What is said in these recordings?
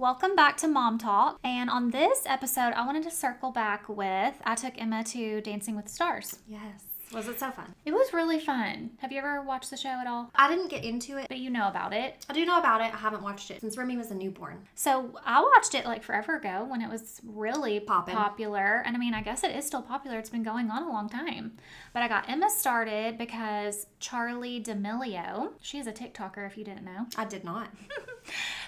Welcome back to Mom Talk. And on this episode, I wanted to circle back with, I took Emma to Dancing with the Stars. Yes. Was it so fun? It was really fun. Have you ever watched the show at all? I didn't get into it. But you know about it. I do know about it. I haven't watched it since Remy was a newborn. So I watched it like forever ago when it was really Poppin'. popular. And I mean, I guess it is still popular. It's been going on a long time. But I got Emma started because Charlie D'Amelio, she's a TikToker if you didn't know. I did not.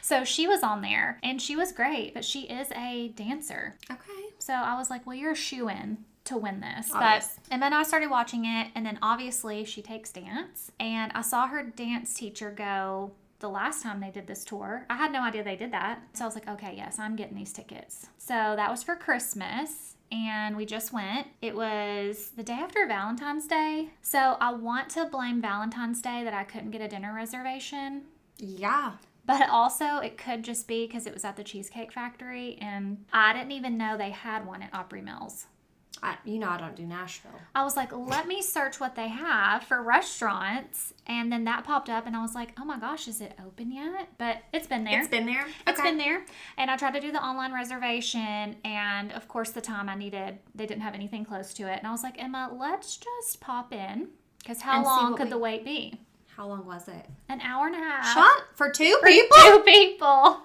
So she was on there and she was great, but she is a dancer. Okay. So I was like, well, you're a shoo-in to win this. Obvious. But and then I started watching it, and then obviously she takes dance. And I saw her dance teacher go the last time they did this tour. I had no idea they did that. So I was like, okay, yes, I'm getting these tickets. So that was for Christmas. And we just went. It was the day after Valentine's Day. So I want to blame Valentine's Day that I couldn't get a dinner reservation. Yeah. But also, it could just be because it was at the Cheesecake Factory, and I didn't even know they had one at Opry Mills. I don't do Nashville. I was like, let me search what they have for restaurants, and then that popped up, and I was like, oh my gosh, is it open yet? But it's been there. It's been there? It's been there. And I tried to do the online reservation, and of course, the time I needed, they didn't have anything close to it. And I was like, Emma, let's just pop in, because how long could the wait be? How long was it? An hour and a half. Shot for two people? Two people.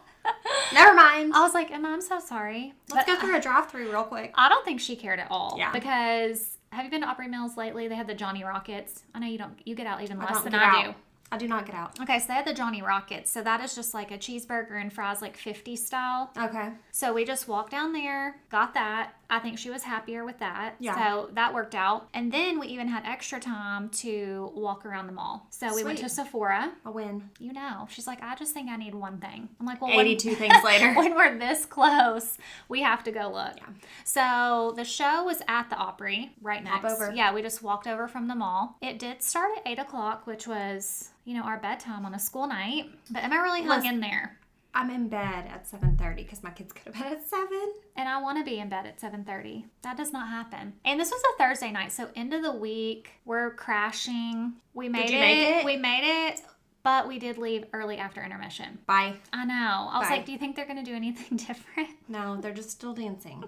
Never mind. I was like, Emma, I'm so sorry. Let's go through a drive-thru real quick. I don't think she cared at all. Yeah. Because have you been to Opry Mills lately? They had the Johnny Rockets. I know you don't. You get out even less than get I out. do. I do not get out. Okay, so they had the Johnny Rockets. So that is just like a cheeseburger and fries, like 50s style. Okay. So we just walked down there, got that. I think she was happier with that. Yeah. So that worked out. And then we even had extra time to walk around the mall. So we went to Sephora. A win. You know, she's like, I just think I need one thing. I'm like, well, 82 things later. When we're this close, we have to go look. Yeah. So the show was at the Opry right next. Hop over. Yeah, we just walked over from the mall. It did start at 8 o'clock, which was, our bedtime on a school night. But Emma really hung in there. I'm in bed at 7:30 because my kids go to bed at 7. And I want to be in bed at 7:30. That does not happen. And this was a Thursday night, so end of the week, we're crashing. We made Did you make it? We made it, but we did leave early after intermission. Bye. I know. I was Bye. like, do you think they're going to do anything different? No, they're just still dancing.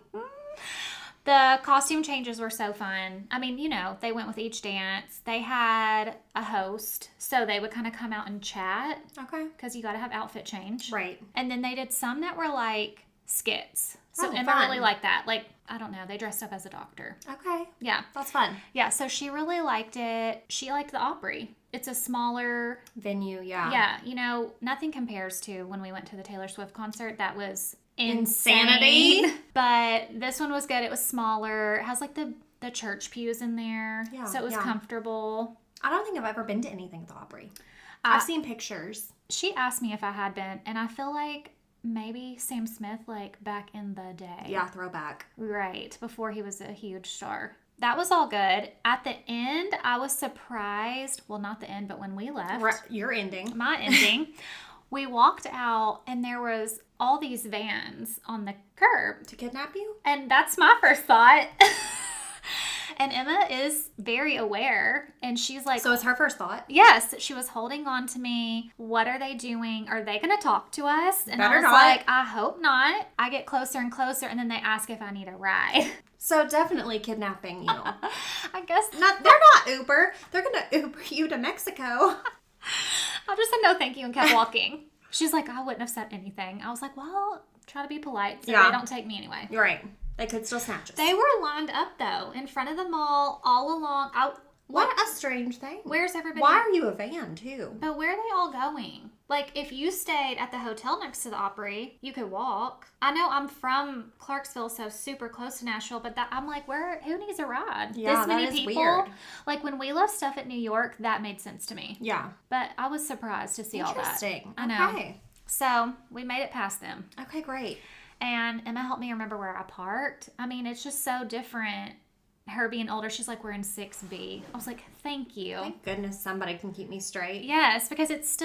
The costume changes were so fun. I mean, they went with each dance. They had a host, so they would kind of come out and chat. Okay. Because you got to have outfit change. Right. And then they did some that were like skits. So Oh, Emma fun. really liked that. Like, I don't know, they dressed up as a doctor. Okay. Yeah. That's fun. Yeah, so she really liked it. She liked the Opry. It's a smaller Venue, yeah. Yeah, nothing compares to when we went to the Taylor Swift concert. That was Insanity. insane. But this one was good. It was smaller. It has like the church pews in there. Yeah, So it was yeah. comfortable. I don't think I've ever been to anything at the Opry. I've seen pictures. She asked me if I had been, and I feel like maybe Sam Smith, like back in the day. Yeah, throwback. Right, before he was a huge star. That was all good. At the end, I was surprised. Well, not the end, but when we left. Your ending. My ending. We walked out, and there was all these vans on the curb. To kidnap you? And that's my first thought. And Emma is very aware, and she's like... So it's her first thought? Yes, she was holding on to me. What are they doing? Are they going to talk to us? And Better I was not. like, I hope not. I get closer and closer, and then they ask if I need a ride. So definitely kidnapping you. I guess... They're not Uber. They're going to Uber you to Mexico. I just said no thank you and kept walking. She's like, I wouldn't have said anything. I was like, well, try to be polite so they don't take me anyway. You're right. They could still snatch us. They were lined up, though, in front of the mall, all along. What a strange thing. Where's everybody? Why are you a van, too? But where are they all going? Like, if you stayed at the hotel next to the Opry, you could walk. I know I'm from Clarksville, so super close to Nashville, but I'm like, who needs a ride? Yeah, this many that is people? weird. Like, when we left stuff at New York, that made sense to me. Yeah. But I was surprised to see all that. Interesting. I know. Okay. So, we made it past them. Okay, great. And Emma helped me remember where I parked. I mean, it's just so different. Her being older, she's like, we're in 6B. I was like, thank you. Thank goodness somebody can keep me straight. Yes, because it's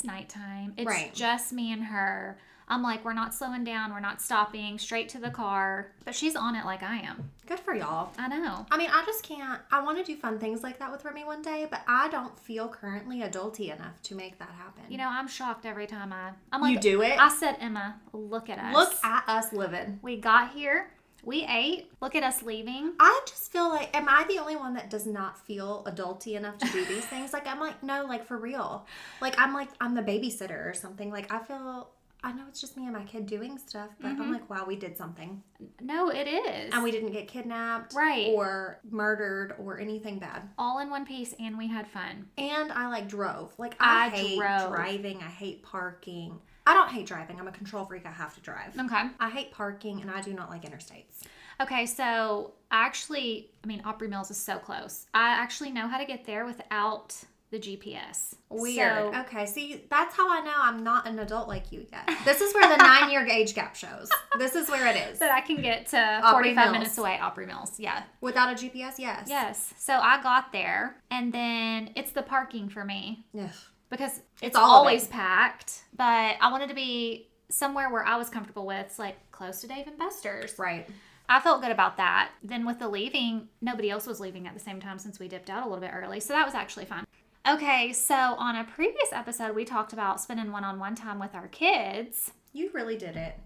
nighttime. It's Right. just me and her. I'm like, we're not slowing down. We're not stopping. Straight to the car. But she's on it like I am. Good for y'all. I know. I mean, I just can't. I want to do fun things like that with Remy one day, but I don't feel currently adulty enough to make that happen. You know, I'm shocked every time I'm like, you do it? I said, Emma, look at us. Look at us living. We got here. We ate. Look at us leaving. I just feel like, am I the only one that does not feel adulty enough to do these things? Like, I'm like, no, like, for real. Like, I'm the babysitter or something. Like, I know it's just me and my kid doing stuff, but I'm like, wow, we did something. No, it is. And we didn't get kidnapped. Right. Or murdered or anything bad. All in one piece, and we had fun. And I, like, drove. Like, I hate driving. I hate parking. I don't hate driving. I'm a control freak. I have to drive. Okay. I hate parking, and I do not like interstates. Okay, so Opry Mills is so close. I actually know how to get there without the GPS. Weird. Okay, see, that's how I know I'm not an adult like you yet. This is where the 9-year age gap shows. This is where it is. But I can get to Opry 45 Mills. minutes away, Opry Mills. Yeah. Without a GPS, yes. Yes. So I got there, and then it's the parking for me. Yeah. Because it's all always packed. But I wanted to be somewhere where I was comfortable with, like close to Dave and Buster's. Right. I felt good about that. Then with the leaving, nobody else was leaving at the same time since we dipped out a little bit early. So that was actually fun. Okay, so on a previous episode, we talked about spending one-on-one time with our kids. You really did it.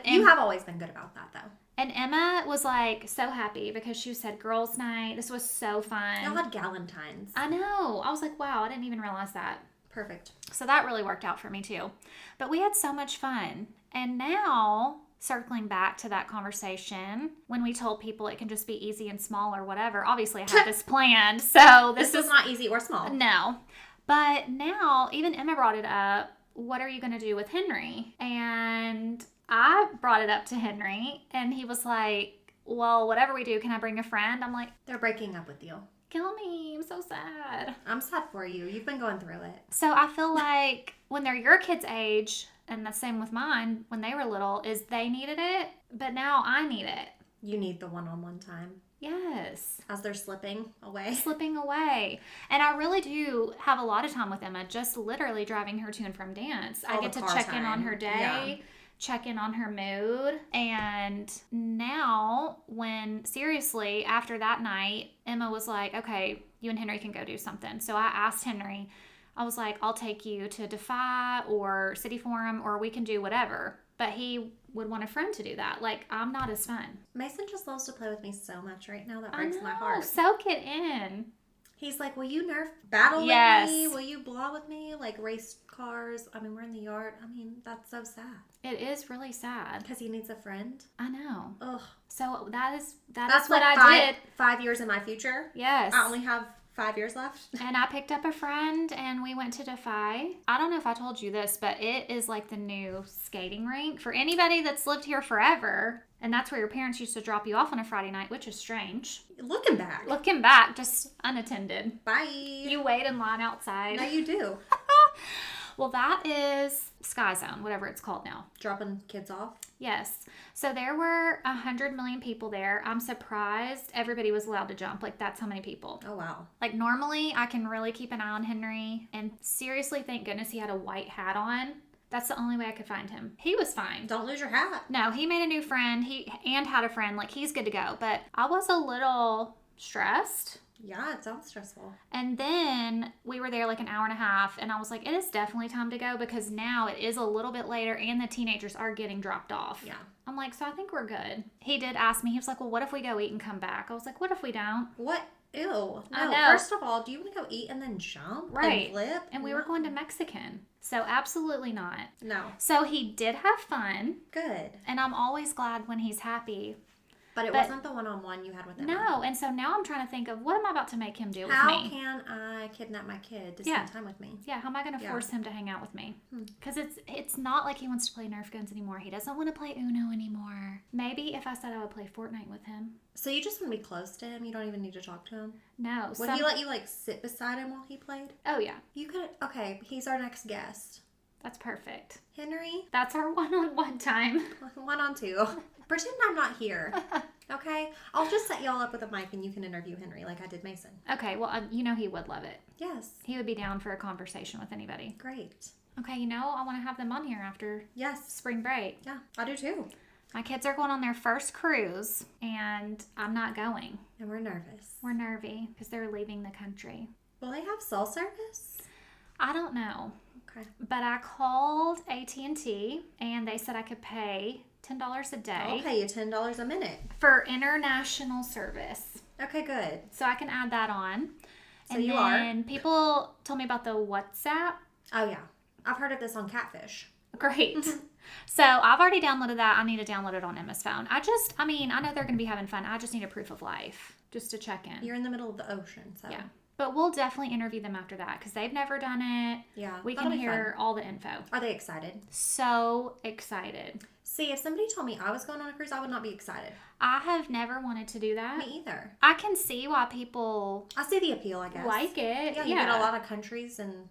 You have always been good about that, though. And Emma was like so happy because she said girls' night. This was so fun. Y'all had Galentine's. I know. I was like, wow, I didn't even realize that. Perfect. So that really worked out for me too. But we had so much fun. And now, circling back to that conversation, when we told people it can just be easy and small or whatever, obviously I had this planned. So this is not easy or small. No. But now, even Emma brought it up. What are you going to do with Henry? And I brought it up to Henry, and he was like, well, whatever we do, can I bring a friend? I'm like, they're breaking up with you. Kill me. I'm so sad. I'm sad for you. You've been going through it. So I feel like when they're your kids' age, and the same with mine when they were little, is they needed it, but now I need it. You need the one-on-one time. Yes. As they're slipping away. Slipping away. And I really do have a lot of time with Emma, just literally driving her to and from dance. I get to check in on her day, check in on her mood. And now, seriously, after that night, Emma was like, okay, you and Henry can go do something. So I asked Henry, I was like, I'll take you to Defy or City Forum, or we can do whatever. But he would want a friend to do that. Like, I'm not as fun. Mason just loves to play with me so much right now. That breaks my heart. Soak it in. He's like, will you Nerf battle with me? Will you blah with me? Like, race cars. I mean, we're in the yard. I mean, that's so sad. It is really sad. Because he needs a friend. I know. Ugh. So that's what like I did. 5 years in my future? Yes. I only have 5 years left. And I picked up a friend and we went to Defy. I don't know if I told you this, but it is like the new skating rink for anybody that's lived here forever. And that's where your parents used to drop you off on a Friday night, which is strange. Looking back, just unattended. Bye. You wait in line outside. No, you do. Well, that is Sky Zone, whatever it's called now. Dropping kids off? Yes. So there were 100 million people there. I'm surprised everybody was allowed to jump. Like, that's how many people. Oh, wow. Like, normally I can really keep an eye on Henry. And seriously, thank goodness he had a white hat on. That's the only way I could find him. He was fine. Don't lose your hat. No, he made a new friend. And had a friend. Like, he's good to go. But I was a little stressed. Yeah, it sounds stressful. And then we were there like an hour and a half, and I was like, it is definitely time to go because now it is a little bit later and the teenagers are getting dropped off. Yeah. I'm like, so I think we're good. He did ask me, he was like, well, what if we go eat and come back? I was like, what if we don't? What? Ew. No, I know. First of all, do you want to go eat and then jump? Right. And flip? And we were going to Mexican. So absolutely not. No. So he did have fun. Good. And I'm always glad when he's happy. But it wasn't the one-on-one you had with him. No, and so now I'm trying to think of what am I about to make him do with me? How can I kidnap my kid to spend time with me? Yeah, how am I going to force him to hang out with me? Because it's not like he wants to play Nerf guns anymore. He doesn't want to play Uno anymore. Maybe if I said I would play Fortnite with him. So you just want to be close to him? You don't even need to talk to him? No. Would he let you like sit beside him while he played? Oh, yeah. You could. Okay, he's our next guest. That's perfect. Henry? That's our one-on-one time. 1-on-2. Pretend I'm not here. Okay? I'll just set y'all up with a mic and you can interview Henry like I did Mason. Okay, well, you know he would love it. Yes. He would be down for a conversation with anybody. Great. Okay, I want to have them on here after Yes. spring break. Yeah, I do too. My kids are going on their first cruise, and I'm not going. And we're nervous. We're nervy because they're leaving the country. Will they have cell service? I don't know. Okay. But I called AT&T, and they said I could pay $10 a day. I'll pay you $10 a minute. For international service. Okay, good. So I can add that on. So and you then people told me about the WhatsApp. Oh, yeah. I've heard of this on Catfish. Great. So I've already downloaded that. I need to download it on Emma's phone. I know they're going to be having fun. I just need a proof of life just to check in. You're in the middle of the ocean, so. Yeah. But we'll definitely interview them after that because they've never done it. Yeah. We that'll can be hear all the info. Are they excited? So excited. See, if somebody told me I was going on a cruise, I would not be excited. I have never wanted to do that. Me either. I can see why people I see the appeal, I guess. like it. Yeah, you get a lot of countries in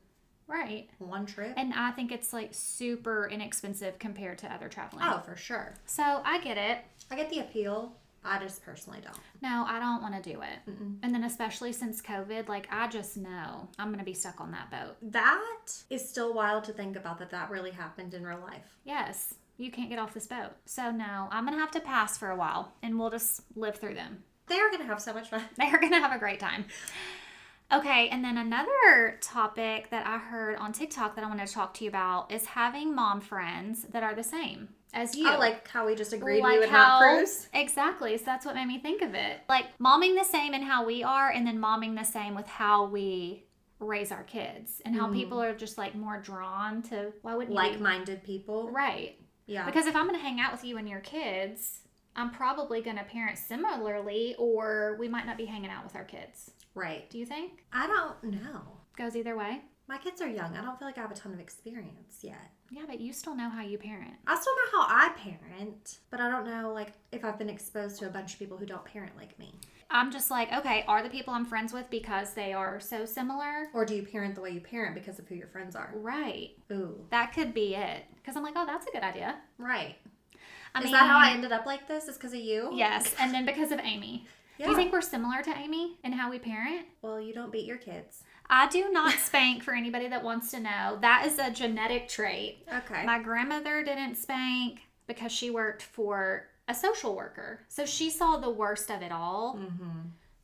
Right. one trip. And I think it's like super inexpensive compared to other traveling. Oh, for sure. So I get it. I get the appeal. I just personally don't. No, I don't want to do it. Mm-mm. And then especially since COVID, like I just know I'm going to be stuck on that boat. That is still wild to think about that really happened in real life. Yes, you can't get off this boat. So no, I'm going to have to pass for a while and we'll just live through them. They are going to have so much fun. They are going to have a great time. Okay, and then another topic that I heard on TikTok that I want to talk to you about is having mom friends that are the same as you. Oh, like how we just agreed Like we would not cruise? Exactly. So that's what made me think of it. Like momming the same in how we are and then momming the same with how we raise our kids and how people are just like more drawn to why wouldn't you? Like-minded people. Right. Yeah. Because if I'm going to hang out with you and your kids, I'm probably going to parent similarly or we might not be hanging out with our kids. Right. Do you think? I don't know. Goes either way? My kids are young. I don't feel like I have a ton of experience yet. Yeah, but you still know how you parent. I still know how I parent, but I don't know like if I've been exposed to a bunch of people who don't parent like me. I'm just like, okay, are the people I'm friends with because they are so similar? Or do you parent the way you parent because of who your friends are? Right. Ooh. That could be it. Because I'm like, oh, that's a good idea. Right. I Is mean, that how I ended up like this? Is because of you? Yes, and then because of Amy. Yeah. Do you think we're similar to Amy in how we parent? Well, you don't beat your kids. I do not spank for anybody that wants to know. That is a genetic trait. Okay. My grandmother didn't spank because she worked for a social worker. So she saw the worst of it all,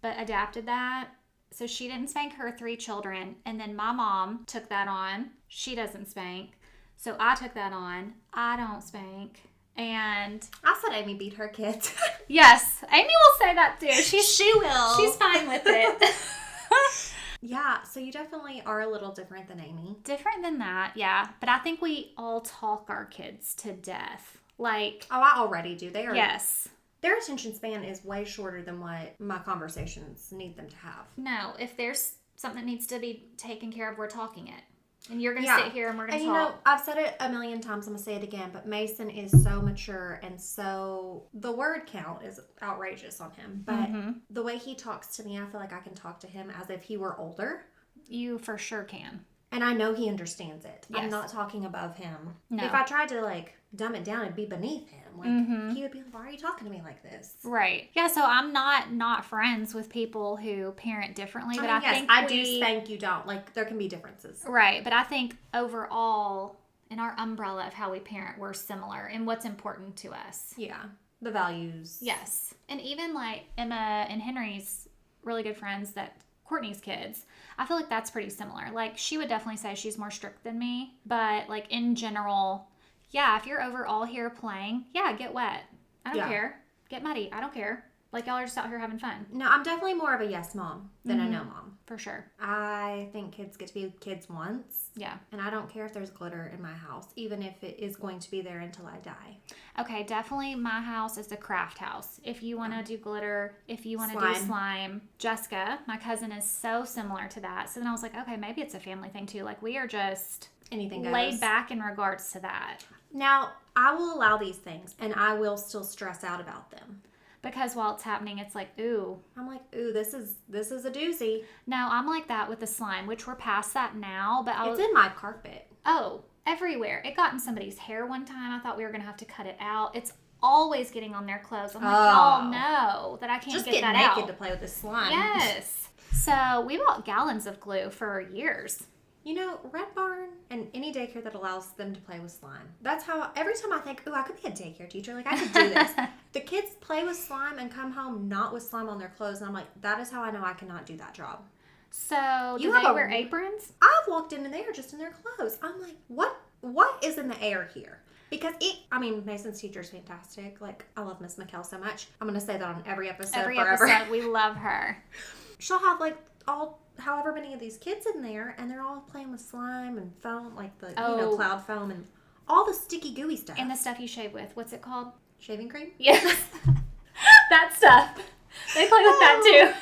but adapted that. So she didn't spank her 3 children. And then my mom took that on. She doesn't spank. So I took that on. I don't spank. And I said Amy beat her kids. yes, Amy will say that too. She will. She's fine with it. Yeah, so you definitely are a little different than Amy. Different than that, yeah. But I think we all talk our kids to death. Like, Oh, I already do. They are. yes. Their attention span is way shorter than what my conversations need them to have. No, if there's something that needs to be taken care of, we're talking it. And you're going to Yeah. sit here and we're going And to you talk. know, I've said it a million times, I'm going to say it again, but Mason is so mature and so, the word count is outrageous on him, but the way he talks to me, I feel like I can talk to him as if he were older. You for sure can. And I know he understands it. I'm Yes. not talking above him. No. If I tried to like dumb it down, it'd be beneath him. Like he would be like, "Why are you talking to me like this?" Right. Yeah, so I'm not friends with people who parent differently, but I yes, think I do spank, you don't. Like there can be differences. Right, but I think overall, in our umbrella of how we parent, we're similar in what's important to us. Yeah, the values. Yes. And even like Emma and Henry's really good friends that Courtney's kids, I feel like that's pretty similar. Like she would definitely say she's more strict than me, but like in general, yeah, if you're over all here playing, yeah, get wet. I don't Yeah. care. Get muddy. I don't care. Like y'all are just out here having fun. No, I'm definitely more of a yes mom than a no mom. For sure. I think kids get to be kids once. Yeah. And I don't care if there's glitter in my house, even if it is going to be there until I die. Okay, definitely my house is the craft house. If you want to do glitter, if you want to do Slime. slime. Jessica, my cousin, is so similar to that. So then I was like, okay, maybe it's a family thing too. Like we are just Anything goes. laid back in regards to that. Now, I will allow these things and I will still stress out about them. Because while it's happening, it's like, ooh. I'm like, ooh, this is a doozy. No, I'm like that with the slime, which we're past that now. But I was, It's in my carpet. oh, everywhere. It got in somebody's hair one time. I thought we were going to have to cut it out. It's always getting on their clothes. I'm like, y'all know that I can't Just get get that naked out. to play with this slime. Yes. So we bought gallons of glue for years. You know, Red Barn and any daycare that allows them to play with slime. That's how, every time I think, I could be a daycare teacher. Like, I could do this. The kids play with slime and come home not with slime on their clothes. And I'm like, that is how I know I cannot do that job. So, do You they have a- wear aprons? I've walked into there just in their clothes. I'm like, what is in the air here? Because Mason's teacher is fantastic. Like, I love Miss McKell so much. I'm going to say that on every episode forever. Episode, we love her. She'll have, like, however many of these kids in there, and they're all playing with slime and foam, like the, cloud foam and all the sticky, gooey stuff. And the stuff you shave with. What's it called? Shaving cream? Yes. That stuff. They play with that too.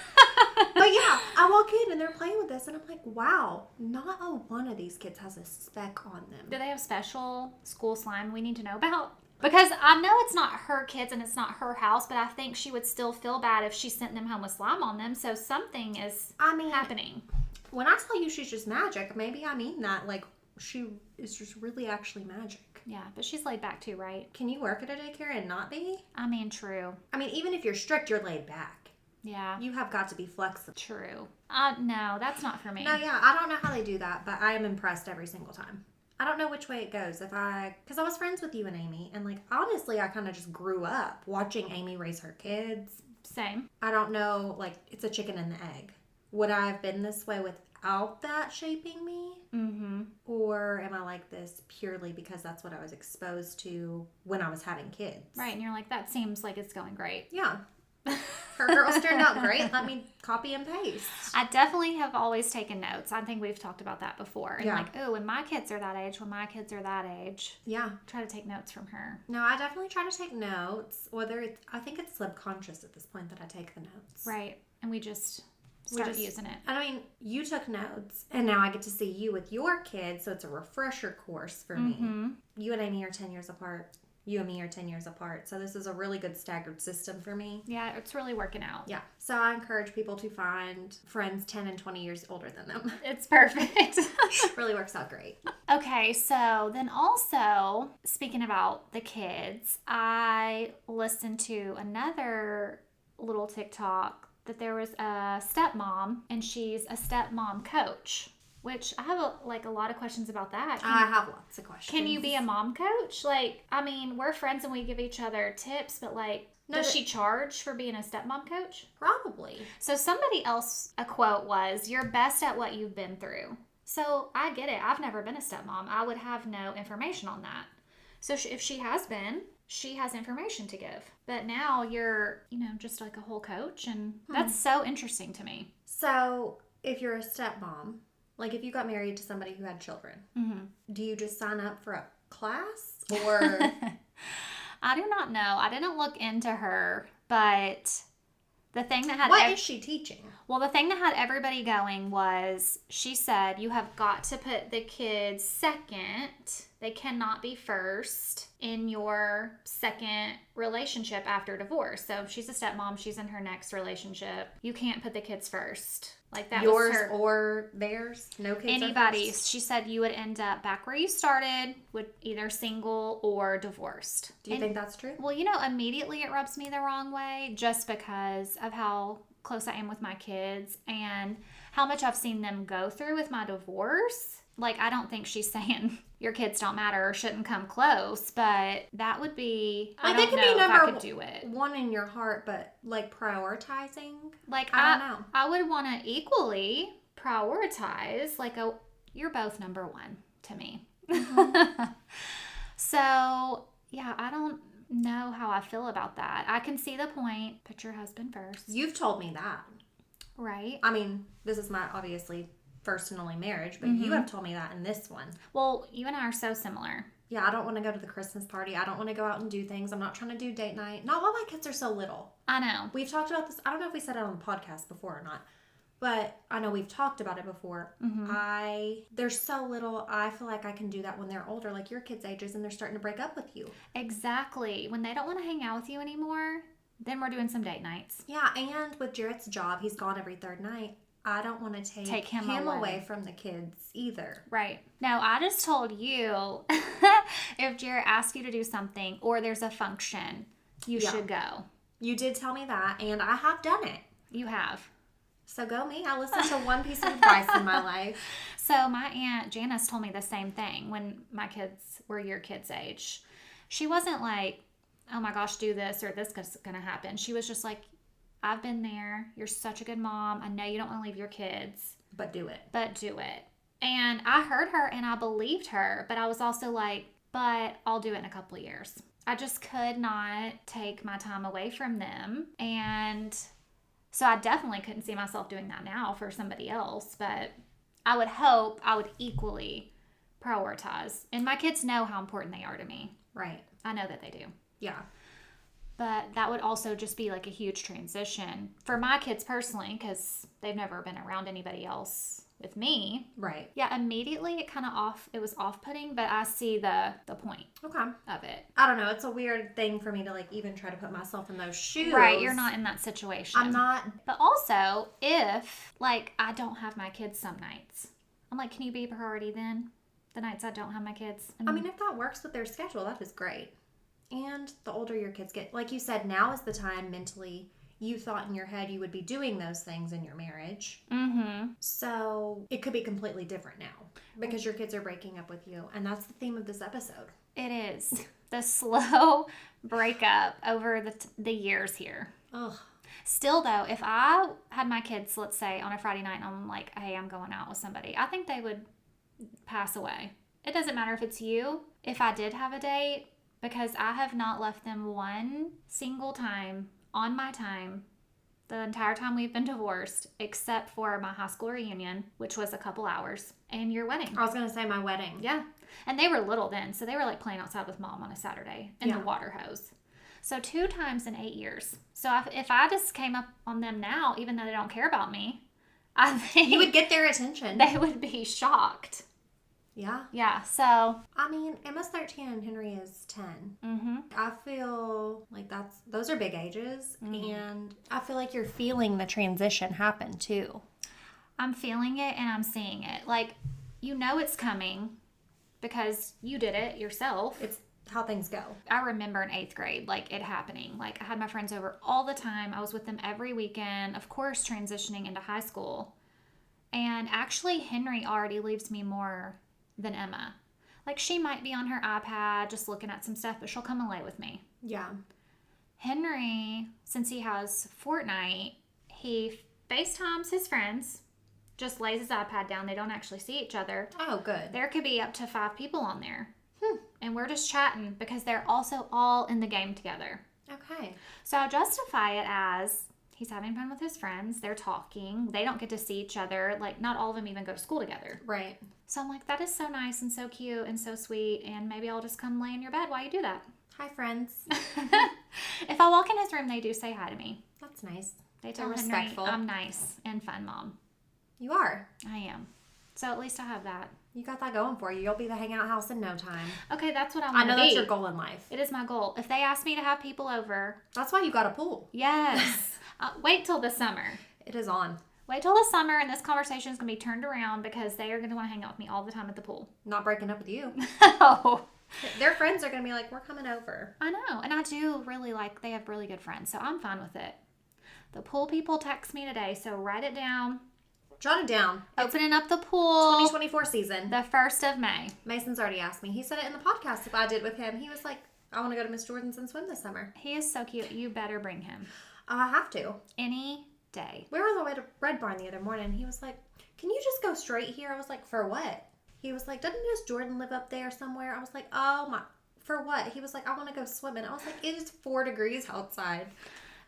But yeah, I walk in and they're playing with this, and I'm like, wow, not a one of these kids has a speck on them. Do they have special school slime we need to know about? Because I know it's not her kids and it's not her house, but I think she would still feel bad if she sent them home with slime on them. So something is happening. When I tell you she's just magic, maybe I mean that. Like, she is just really actually magic. Yeah, but she's laid back too, right? Can you work at a daycare and not be? I mean, true. I mean, even if you're strict, you're laid back. Yeah. You have got to be flexible. True. No, that's not for me. No, yeah, I don't know how they do that, but I am impressed every single time. I don't know which way it goes. Because I was friends with you and Amy, and like, honestly, I kind of just grew up watching Amy raise her kids. Same. I don't know, like, it's a chicken and the egg. Would I have been this way without that shaping me? Mm-hmm. Or am I like this purely because that's what I was exposed to when I was having kids? Right, and you're like, that seems like it's going great. Yeah. Her girls turned out great. Let me copy and paste. I definitely have always taken notes. I think we've talked about that before. And Yeah. like, oh, when my kids are that age, Yeah. try to take notes from her. No, I definitely try to take notes. I think it's subconscious at this point that I take the notes. Right. And we just start using it. And I mean, you took notes, and now I get to see you with your kids, so it's a refresher course for me. You and Amy are 10 years apart. You and me are 10 years apart. So this is a really good staggered system for me. Yeah, it's really working out. Yeah. So I encourage people to find friends 10 and 20 years older than them. It's perfect. Really works out great. Okay, so then also, speaking about the kids, I listened to another little TikTok that there was a stepmom, and she's a stepmom coach. Which I have a lot of questions about that. I have lots of questions. Can you be a mom coach? Like, I mean, we're friends and we give each other tips, but like, does she charge for being a stepmom coach? Probably. So somebody else, a quote was, "You're best at what you've been through." So I get it. I've never been a stepmom. I would have no information on that. So if she has been, she has information to give. But now you're, just like a whole coach, and that's so interesting to me. So if you're a stepmom, like if you got married to somebody who had children, do you just sign up for a class or? I do not know. I didn't look into her, but the thing that had what is she teaching? Well, the thing that had everybody going was she said you have got to put the kids second. They cannot be first in your second relationship after divorce. So if she's a stepmom, she's in her next relationship. You can't put the kids first. Like that Yours was her, or theirs? No kids. anybody's. She said you would end up back where you started with either single or divorced. Do you think that's true? Well, immediately it rubs me the wrong way just because of how close I am with my kids and how much I've seen them go through with my divorce. Like, I don't think she's saying your kids don't matter or shouldn't come close, but that would be, I don't know if I could do it. One in your heart, but like prioritizing? Like, I don't know. I would want to equally prioritize, like, you're both number one to me. So, yeah, I don't know how I feel about that. I can see the point. Put your husband first. You've told me that. Right. I mean, this is my obviously first and only marriage, but you have told me that in this one. Well, you and I are so similar. Yeah, I don't want to go to the Christmas party. I don't want to go out and do things. I'm not trying to do date night. Not while my kids are so little. I know. We've talked about this. I don't know if we said it on the podcast before or not, but I know we've talked about it before. They're so little. I feel like I can do that when they're older, like your kids' ages, and they're starting to break up with you. Exactly. When they don't want to hang out with you anymore, then we're doing some date nights. Yeah, and with Jarrett's job, he's gone every third night. I don't want to take him away from the kids either. Right. No, I just told you if Jarrett asks you to do something or there's a function, you should go. You did tell me that, and I have done it. You have. So go me. I listened to one piece of advice in my life. So my Aunt Janice told me the same thing when my kids were your kids' age. She wasn't like, oh my gosh, do this or this is going to happen. She was just like, I've been there. You're such a good mom. I know you don't want to leave your kids. But do it. But do it. And I heard her and I believed her. But I was also like, but I'll do it in a couple of years. I just could not take my time away from them. And so I definitely couldn't see myself doing that now for somebody else. But I would hope I would equally prioritize. And my kids know how important they are to me. Right. I know that they do. Yeah. But that would also just be like a huge transition for my kids personally, because they've never been around anybody else with me. Right. Yeah, immediately it was off-putting, but I see the point of it. I don't know. It's a weird thing for me to like even try to put myself in those shoes. Right, you're not in that situation. I'm not. But also, if like I don't have my kids some nights, I'm like, can you be a priority then? The nights I don't have my kids? I mean, if that works with their schedule, that is great. And the older your kids get, like you said, now is the time mentally you thought in your head you would be doing those things in your marriage. Mm-hmm. So it could be completely different now because your kids are breaking up with you. And that's the theme of this episode. It is. The slow breakup over the years here. Ugh. Still, though, if I had my kids, let's say, on a Friday night and I'm like, hey, I'm going out with somebody, I think they would pass away. It doesn't matter if it's you. If I did have a date, because I have not left them one single time on my time the entire time we've been divorced, except for my high school reunion, which was a couple hours, and your wedding. I was going to say my wedding. Yeah. And they were little then, so they were like playing outside with mom on a Saturday in the water hose. So 2 times in 8 years. So if I just came up on them now, even though they don't care about me, I think you would get their attention. They would be shocked. Yeah. Yeah, so. I mean, Emma's 13 and Henry is 10. Mm-hmm. I feel like those are big ages. Mm-hmm. And I feel like you're feeling the transition happen too. I'm feeling it and I'm seeing it. Like, you know it's coming because you did it yourself. It's how things go. I remember in 8th grade, like, it happening. Like, I had my friends over all the time. I was with them every weekend. Of course, transitioning into high school. And actually, Henry already leaves me more than Emma. Like, she might be on her iPad just looking at some stuff, but she'll come and lay with me. Yeah. Henry, since he has Fortnite, he FaceTimes his friends, just lays his iPad down. They don't actually see each other. Oh, good. There could be up to 5 people on there. And we're just chatting because they're also all in the game together. Okay. So I justify it as he's having fun with his friends. They're talking. They don't get to see each other. Like, not all of them even go to school together. Right. So I'm like, that is so nice and so cute and so sweet. And maybe I'll just come lay in your bed while you do that. Hi, friends. If I walk in his room, they do say hi to me. That's nice. They tell Henry respectful. I'm nice and fun mom. You are. I am. So at least I have that. You got that going for you. You'll be the Hangout House in no time. Okay, that's what I want to be. I know that's your goal in life. It is my goal. If they ask me to have people over. That's why you got a pool. Yes. Wait till the summer. It is on. Wait till the summer and this conversation is going to be turned around because they are going to want to hang out with me all the time at the pool. Not breaking up with you. No. Their friends are going to be like, we're coming over. I know. And I do really they have really good friends. So I'm fine with it. The pool people text me today. So write it down. Jot it down. Opening up the pool. 2024 season. The 1st of May. Mason's already asked me. He said it in the podcast if I did with him. He was like, I want to go to Miss Jordan's and swim this summer. He is so cute. You better bring him. I have to. Any day. We were on the way to Red Barn the other morning. He was like, can you just go straight here? I was like, for what? He was like, doesn't Miss Jordan live up there somewhere? I was like, oh my, for what? He was like, I want to go swimming. I was like, it is 4 degrees outside.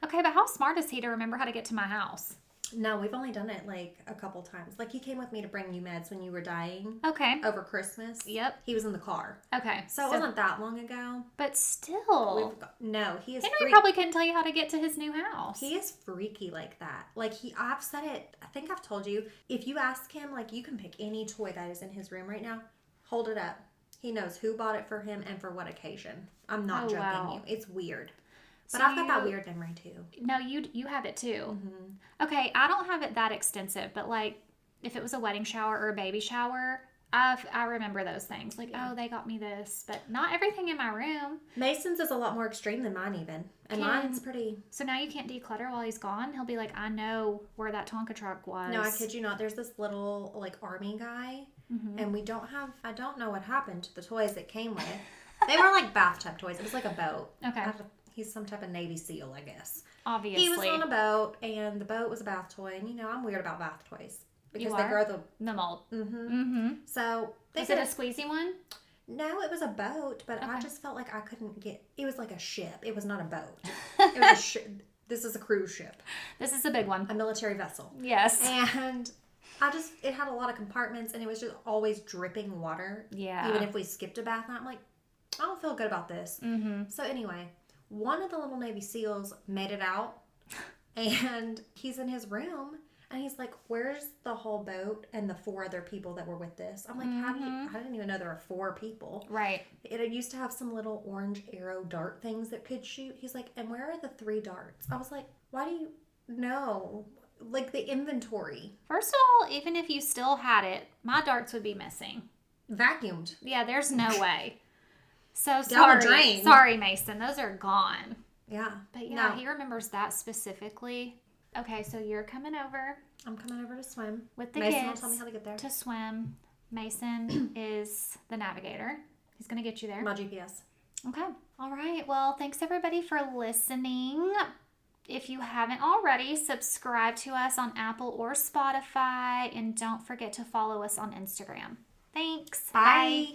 Okay, but how smart is he to remember how to get to my house? No, we've only done it like a couple times. Like, he came with me to bring you meds when you were dying. Okay. Over Christmas. Yep. He was in the car. Okay. So it wasn't that long ago. But still. No, he is Henry probably couldn't tell you how to get to his new house. He is freaky like that. Like, I've said it, I think I've told you, if you ask him, like, you can pick any toy that is in his room right now, hold it up. He knows who bought it for him and for what occasion. I'm not joking you. It's weird. But I've got that weird memory too. No, you have it too. Mm-hmm. Okay, I don't have it that extensive, but like if it was a wedding shower or a baby shower, I remember those things. Like, Yeah. oh, they got me this. But not everything in my room. Mason's is a lot more extreme than mine even. And mine's pretty... So now you can't declutter while he's gone? He'll be like, I know where that Tonka truck was. No, I kid you not. There's this little, like, army guy. And I don't know what happened to the toys that came with. They were like bathtub toys. It was like a boat. Okay. He's some type of Navy SEAL, I guess. Obviously. He was on a boat, and the boat was a bath toy. And, I'm weird about bath toys. Because You they are? grow the... The mold. So... Is it a squeezy one? No, it was a boat, but I Okay. just felt like I couldn't get... It was like a ship. It was not a boat. It was a ship. This is a cruise ship. This is a big one. A military vessel. Yes. And it had a lot of compartments, and it was just always dripping water. Yeah. Even if we skipped a bath, I'm like, I don't feel good about this. So anyway, one of the little Navy SEALs made it out, and he's in his room, and he's like, where's the whole boat and the 4 other people that were with this? I'm like, I didn't even know there were 4 people. Right. It used to have some little orange arrow dart things that could shoot. He's like, and where are the 3 darts? I was like, why do you know? Like the inventory. First of all, even if you still had it, my darts would be missing. Vacuumed. Yeah, there's no way. So Down sorry. the drain. Sorry, Mason. Those are gone. Yeah. But yeah, No. he remembers that specifically. Okay, so you're coming over I'm coming over to swim. with the Mason will kids tell me how to get there. to swim. Mason is the navigator. He's going to get you there. My GPS. Okay. All right. Well, thanks everybody for listening. If you haven't already, subscribe to us on Apple or Spotify, and don't forget to follow us on Instagram. Thanks. Bye.